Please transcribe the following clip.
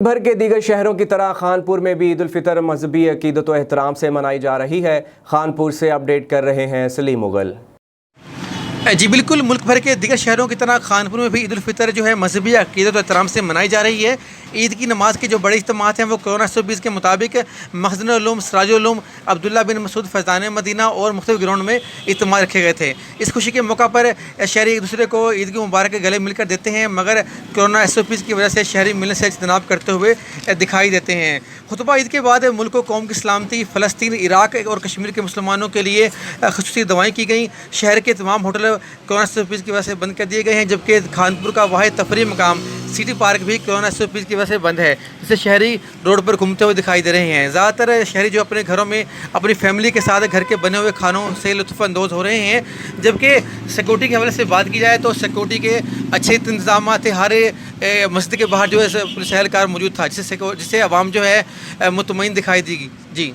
भर के दीगर शहरों की तरह खानपुर में भी ईद उल फितर मजहबी अकीदत व एहतराम से मनाई जा रही है। खानपुर से अपडेट कर रहे हैं सलीम मुगल। जी बिल्कुल, मुल्क भर के दीगर शहरों की तरह खानपुर में भी ईद उल फितर जो है मजहबी अकीदत और एहतराम से मनाई जा रही है। ईद की नमाज के जो बड़े इज्तिमात हैं वो कोरोना 120 के मुताबिक मस्जिद उलूम, सिराज उलूम, अब्दुल्ला बिन मसूद फैज़ान मदीना और मुख्तलिफ ग्राउंड में इज्तिमा रखे गए थे। इस खुशी के मौका पर शहरी एक दूसरे को ईद की मुबारक के गले मिलकर देते हैं, मगर कोरोना 120 की वजह से शहरी मिलने से इज्तनाब करते हुए दिखाई देते हैं। खुतबा ईद के बाद मुल्क को कौम की सलामती, फ़लस्तीन, इराक और कश्मीर के मुसलमानों के लिए ख़ुसूसी दुआएं की गई। शहर के तमाम होटल कोरोना 120 की वजह से बंद कर दिए गए हैं, जबकि खानपुर का वाहिद तफरी मकाम सिटी पार्क भी कोरोना 120 की वजह से बंद है, जिससे शहरी रोड पर घूमते हुए दिखाई दे रहे हैं। ज़्यादातर शहरी जो अपने घरों में अपनी फैमिली के साथ घर के बने हुए खानों से लुत्फ़अंदोज़ हो रहे हैं। जबकि सिक्योरिटी के हवाले से बात की जाए तो सिक्योरिटी के अच्छे इंतजाम थे। हर मस्जिद के बाहर जो है पुलिस एहलकार मौजूद था, जिससे आवाम जो है मुतमईन दिखाई दी। जी।